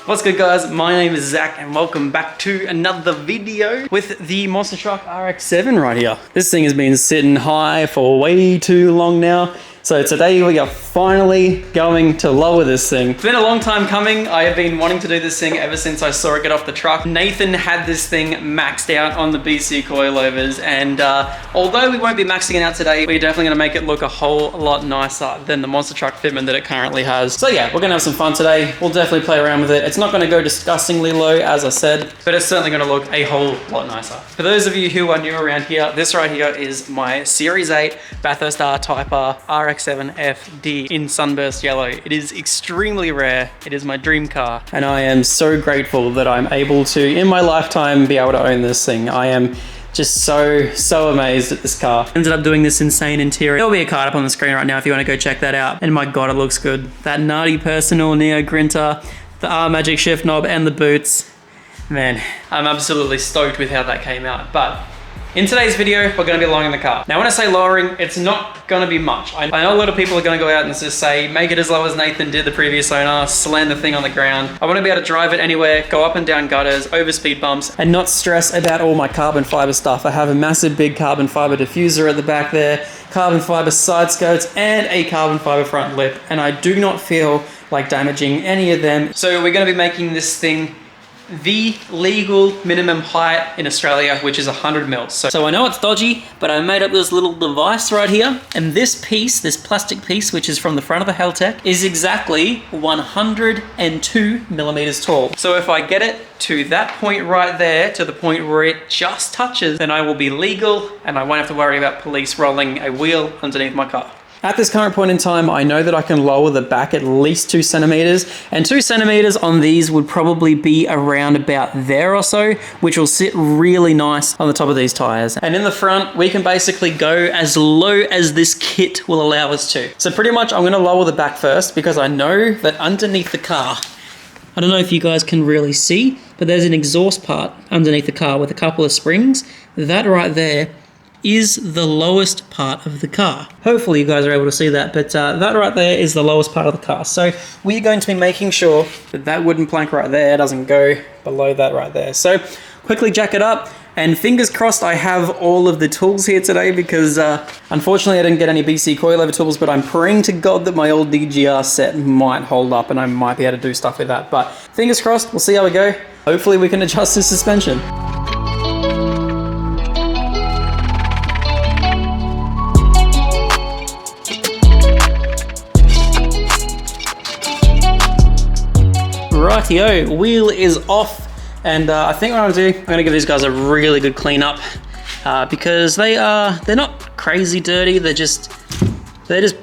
What's good guys, my name is Zach and welcome back to another video with the Monster Truck RX7 right here. This thing has been sitting high for way too long now. So today we are finally going to lower this thing. It's been a long time coming. I have been wanting to do this thing ever since I saw it get off the truck. Nathan had this thing maxed out on the BC Coilovers, and although we won't be maxing it out today, we're definitely gonna make it look a whole lot nicer than the Monster Truck fitment that it currently has. So yeah, we're gonna have some fun today. We'll definitely play around with it. It's not gonna go disgustingly low, as I said, but it's certainly gonna look a whole lot nicer. For those of you who are new around here, this right here is my Series 8 Bathurst R Type R RX7 FD in sunburst yellow. It is extremely rare. It is my dream car, and I am so grateful that I'm able to, in my lifetime, be able to own this thing. I am just so amazed at this car. Ended up doing this insane interior. There'll be a card up on the screen right now if you want to go check that out. And my god, it looks good. That Nardi Personal Neo Grinter, the R Magic shift knob, and the boots. Man, I'm absolutely stoked with how that came out. But in today's video, we're going to be lowering the car. Now, when I say lowering, it's not going to be much. I know a lot of people are going to go out and just say, make it as low as Nathan did, the previous owner, slam the thing on the ground. I want to be able to drive it anywhere, go up and down gutters, over speed bumps, and not stress about all my carbon fiber stuff. I have a massive big carbon fiber diffuser at the back there, carbon fiber side skirts, and a carbon fiber front lip, and I do not feel like damaging any of them. So we're going to be making this thing the legal minimum height in Australia, which is 100 mils. So I know it's dodgy, but I made up this little device right here. And this piece, this plastic piece, which is from the front of the Heltec, is exactly 102 millimeters tall. So if I get it to that point right there, to the point where it just touches, then I will be legal and I won't have to worry about police rolling a wheel underneath my car. At this current point in time, I know that I can lower the back at least 2 centimeters, and 2 centimeters on these would probably be around about there or so, which will sit really nice on the top of these tires. And in the front, we can basically go as low as this kit will allow us to. So pretty much I'm gonna lower the back first, because I know that underneath the car, I don't know if you guys can really see, but there's an exhaust part underneath the car with a couple of springs. That right there is the lowest part of the car. Hopefully you guys are able to see that, but that right there is the lowest part of the car. So we're going to be making sure that that wooden plank right there doesn't go below that right there. So quickly jack it up, and fingers crossed I have all of the tools here today, because unfortunately I didn't get any BC coilover tools, but I'm praying to God that my old DGR set might hold up and I might be able to do stuff with that. But fingers crossed, we'll see how we go. Hopefully we can adjust the suspension. Rightio, wheel is off, and I think what I'm gonna do, I'm gonna give these guys a really good clean up, because they're not crazy dirty, they're just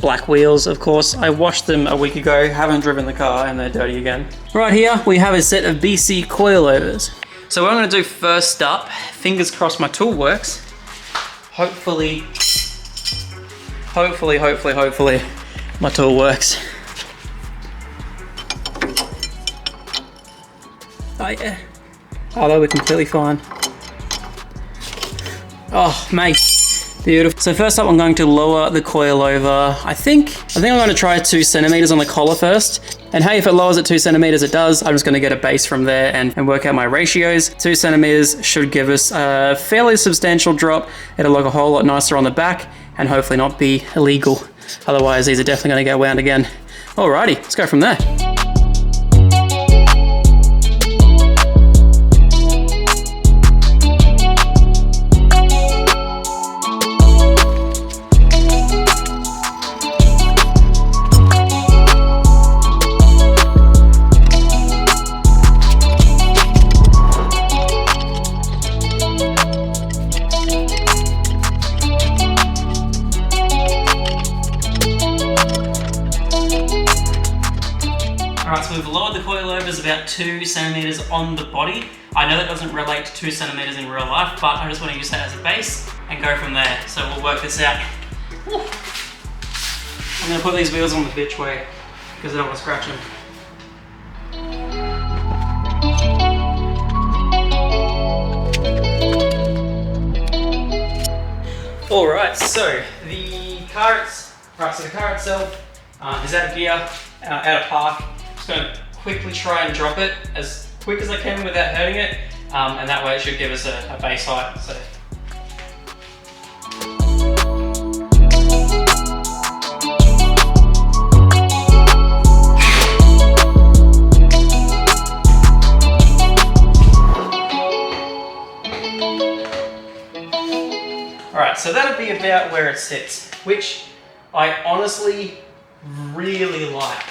black wheels. Of course, I washed them a week ago, haven't driven the car, and they're dirty again. Right here, we have a set of BC coilovers. So what I'm gonna do first up, fingers crossed my tool works. Hopefully my tool works. Oh yeah. Oh, they were completely fine. Oh, mate. Beautiful. So first up, I'm going to lower the coilover. I think I'm going to try 2 centimeters on the collar first. And hey, if it lowers at 2 centimeters, it does. I'm just going to get a base from there and work out my ratios. 2 centimeters should give us a fairly substantial drop. It'll look a whole lot nicer on the back and hopefully not be illegal. Otherwise, these are definitely going to get wound again. Alrighty, let's go from there. Alright, so we've lowered the coilovers about 2 centimeters on the body. I know that doesn't relate to 2 centimeters in real life, but I just want to use that as a base and go from there. So we'll work this out. Woo. I'm going to put these wheels on the bitch way because I don't want to scratch them. Alright, so the car itself is out of gear, out of park. Just going to quickly try and drop it as quick as I can without hurting it, and that way it should give us a base height. So. Alright, so that'll be about where it sits, which I honestly really like.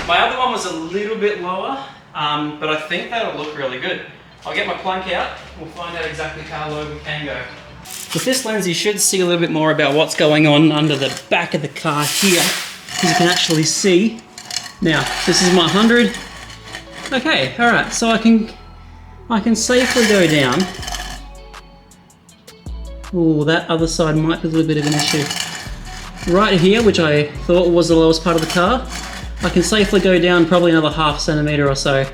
My other one was a little bit lower, but I think that'll look really good. I'll get my plunk out, we'll find out exactly how low we can go. With this lens, you should see a little bit more about what's going on under the back of the car here, as you can actually see. Now, this is my 100. Okay, alright, so I can safely go down. Oh, that other side might be a little bit of an issue. Right here, which I thought was the lowest part of the car, I can safely go down probably another ½ centimeter or so.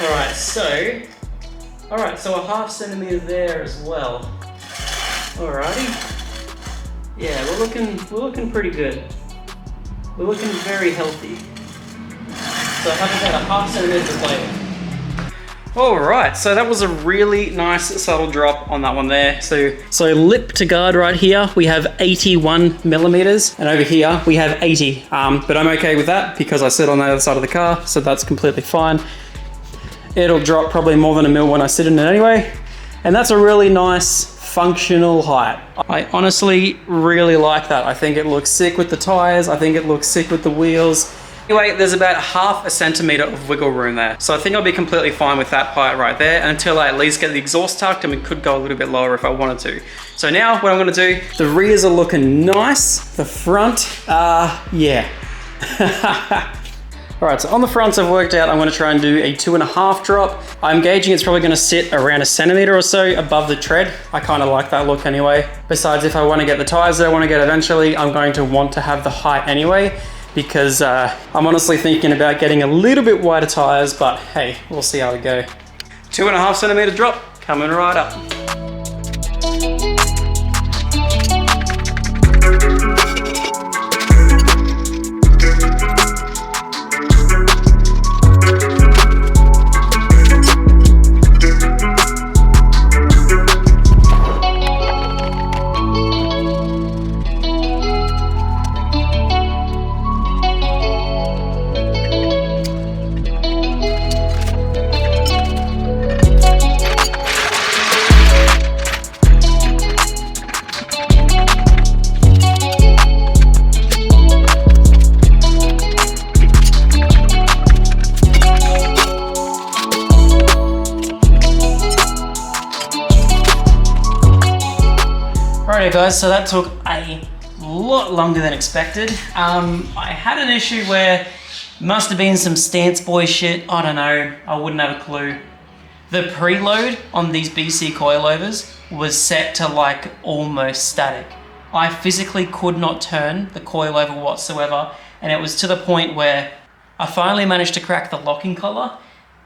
Alright, so a ½ centimeter there as well. Alrighty. Yeah, we're looking pretty good. We're looking very healthy. So I have about a ½ centimeter to play with. Alright, so that was a really nice subtle drop on that one there. So lip to guard right here, we have 81 millimeters, and over here we have 80. But I'm okay with that because I sit on the other side of the car, so that's completely fine. It'll drop probably more than a mil when I sit in it anyway. And that's a really nice functional height. I honestly really like that. I think it looks sick with the tires. I think it looks sick with the wheels. Anyway, there's about ½ centimeter of wiggle room there. So I think I'll be completely fine with that height right there until I at least get the exhaust tucked, and we could go a little bit lower if I wanted to. So now what I'm gonna do, the rears are looking nice. The front, yeah. All right, so on the fronts I've worked out I'm gonna try and do a 2.5 drop. I'm gauging it's probably gonna sit around a centimeter or so above the tread. I kinda like that look anyway. Besides, if I wanna get the tires that I wanna get eventually, I'm going to want to have the height anyway, because I'm honestly thinking about getting a little bit wider tires, but hey, we'll see how we go. 2.5 centimeter drop, coming right up. Alright guys, so that took a lot longer than expected. I had an issue where must have been some stance boy shit, I don't know, I wouldn't have a clue. The preload on these BC coilovers was set to like almost static. I physically could not turn the coilover whatsoever, and it was to the point where I finally managed to crack the locking collar,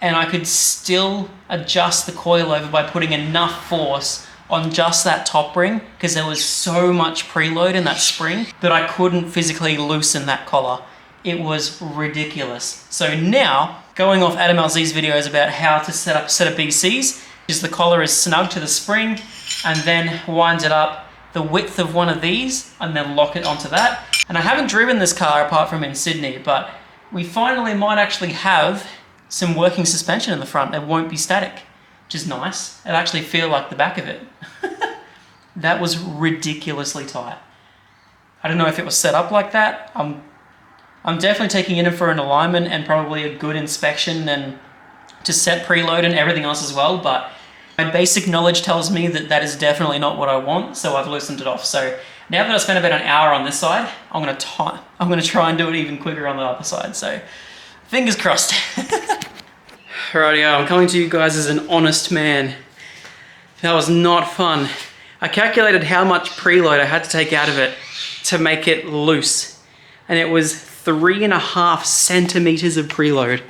and I could still adjust the coilover by putting enough force on just that top ring, because there was so much preload in that spring that I couldn't physically loosen that collar. It was ridiculous. So now, going off Adam LZ's videos about how to set up a set of BCs, is the collar is snug to the spring and then wind it up the width of one of these and then lock it onto that. And I haven't driven this car apart from in Sydney, but we finally might actually have some working suspension in the front that won't be static, which is nice. It'll actually feel like the back of it. That was ridiculously tight. I don't know if it was set up like that. I'm definitely taking it in for an alignment and probably a good inspection and to set preload and everything else as well, but my basic knowledge tells me that that is definitely not what I want, so I've loosened it off. So now that I've spent about an hour on this side, I'm gonna try and do it even quicker on the other side, so fingers crossed. Rightio, I'm coming to you guys as an honest man. That was not fun. I calculated how much preload I had to take out of it to make it loose, and it was 3.5 centimeters of preload.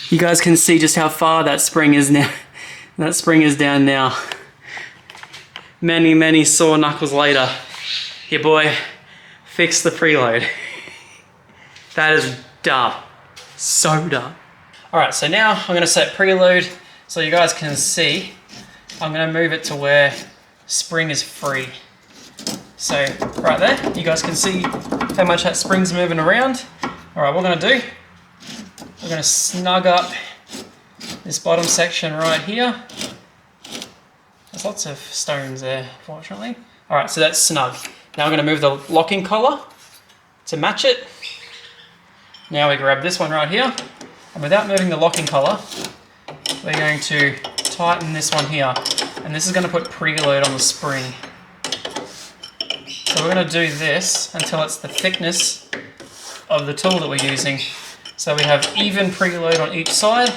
You guys can see just how far that spring is now. That spring is down now. Many, many sore knuckles later, your boy fixed the preload. That is dumb. So dumb. All right, so now I'm gonna set preload so you guys can see. I'm gonna move it to where spring is free. So right there, you guys can see how much that spring's moving around. All right, what we're gonna do, we're gonna snug up this bottom section right here. There's lots of stones there, fortunately. All right, so that's snug. Now I'm gonna move the locking collar to match it. Now we grab this one right here, and without moving the locking collar, we're going to tighten this one here, and this is gonna put preload on the spring. So we're gonna do this until it's the thickness of the tool that we're using. So we have even preload on each side,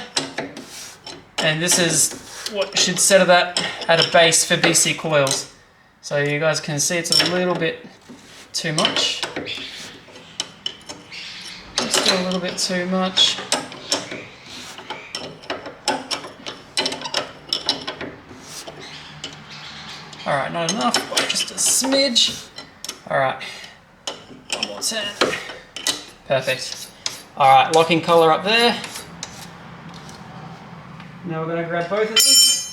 and this is what should settle that at a base for BC coils. So you guys can see it's a little bit too much. Still a little bit too much. All right, not enough, but just a smidge. All right, one more turn. Perfect. All right, locking collar up there. Now we're gonna grab both of these.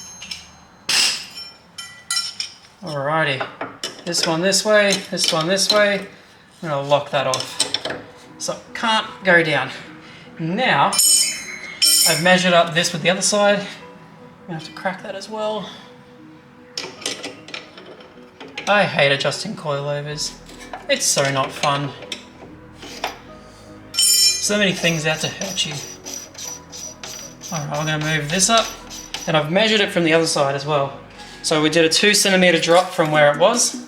Alrighty, this one this way, this one this way. I'm gonna lock that off. So it can't go down. Now, I've measured up this with the other side. I'm gonna have to crack that as well. I hate adjusting coilovers. It's so not fun. So many things out to hurt you. Alright, we're gonna move this up. And I've measured it from the other side as well. So we did a 2 centimeter drop from where it was.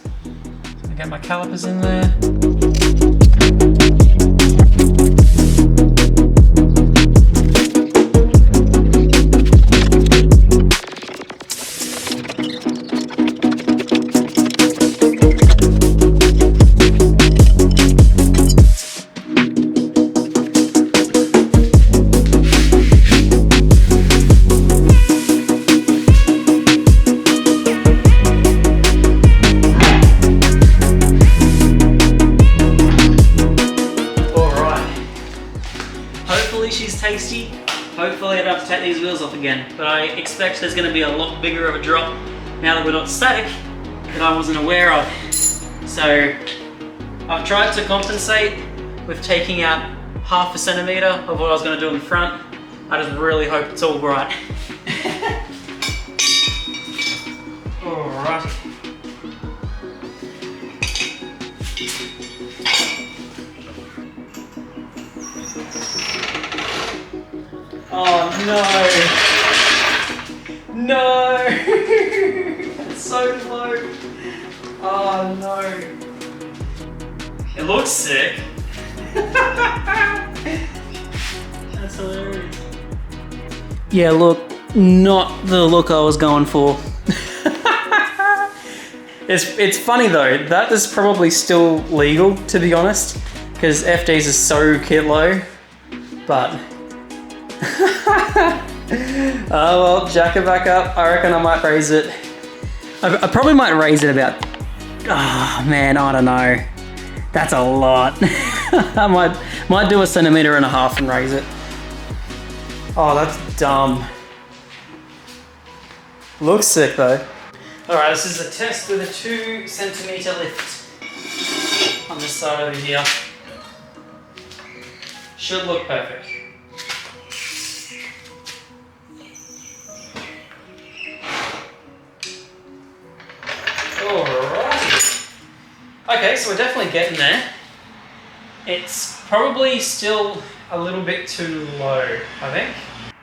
I get my calipers in there. She's tasty. Hopefully I don't have to take these wheels off again, but I expect there's going to be a lot bigger of a drop now that we're not static that I wasn't aware of. So I've tried to compensate with taking out 1/2 centimeter of what I was going to do in the front. I just really hope it's all right. Alright. Oh no! No! It's so low! Oh no! It looks sick! That's hilarious. Yeah, look, not the look I was going for. It's funny though, that is probably still legal, to be honest, because FDs are so kit low, but oh well, jack it back up. I reckon I might raise it. I probably might raise it about, oh man, I don't know. That's a lot. I might do 1.5 centimeters and raise it. Oh, that's dumb. Looks sick though. Alright, this is a test with a 2 centimeter lift on this side over here. Should look perfect. Alright. Okay, so we're definitely getting there. It's probably still a little bit too low, I think.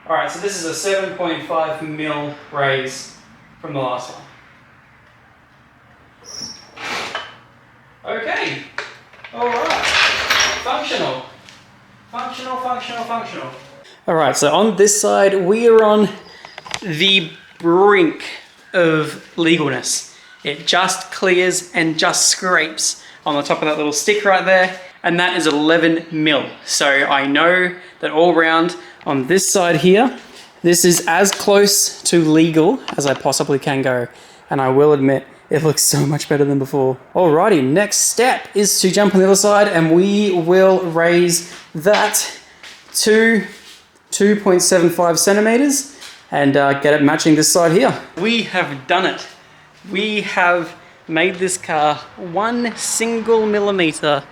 Alright, so this is a 7.5 mil raise from the last one. Okay. Alright. Functional. Functional. Alright, so on this side, we are on the brink of legalness. It just clears and just scrapes on the top of that little stick right there, and that is 11 mil. So I know that all round on this side here, this is as close to legal as I possibly can go. And I will admit, It looks so much better than before. Alrighty, next step is to jump on the other side, and we will raise that to 2.75 centimeters and get it matching this side here. We have done it. We have made this car 1 single millimeter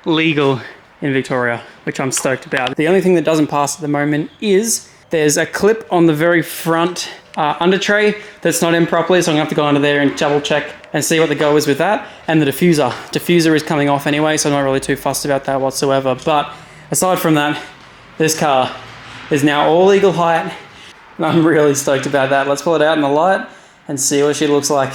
legal in Victoria, which I'm stoked about. The only thing that doesn't pass at the moment is there's a clip on the very front under tray that's not in properly, so I'm gonna have to go under there and double check and see what the go is with that. And the diffuser. Diffuser is coming off anyway, so I'm not really too fussed about that whatsoever. But aside from that, this car is now all legal height, and I'm really stoked about that. Let's pull it out in the light and see what she looks like.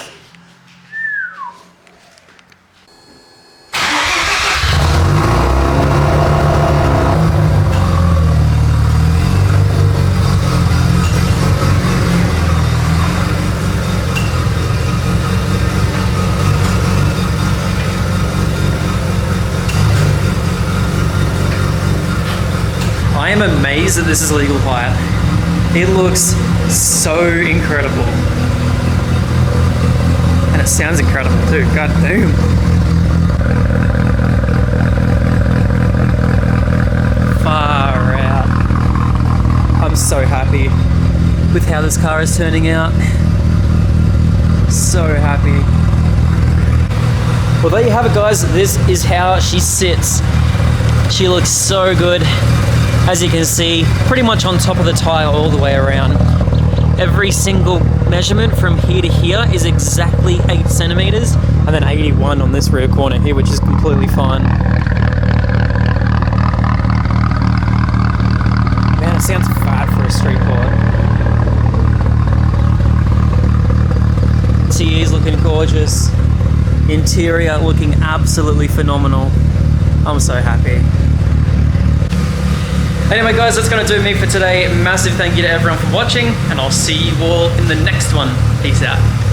I am amazed that this is legal height. It looks so incredible. And it sounds incredible too, god damn. Far out. I'm so happy with how this car is turning out. So happy. Well, there you have it, guys. This is how she sits. She looks so good. As you can see, pretty much on top of the tyre all the way around. Every single measurement from here to here is exactly 8 centimeters, and then 81 on this rear corner here, which is completely fine. Man, it sounds fat for a street quad. TE's looking gorgeous. Interior looking absolutely phenomenal. I'm so happy. Anyway guys, that's going to do me for today. Massive thank you to everyone for watching, and I'll see you all in the next one. Peace out.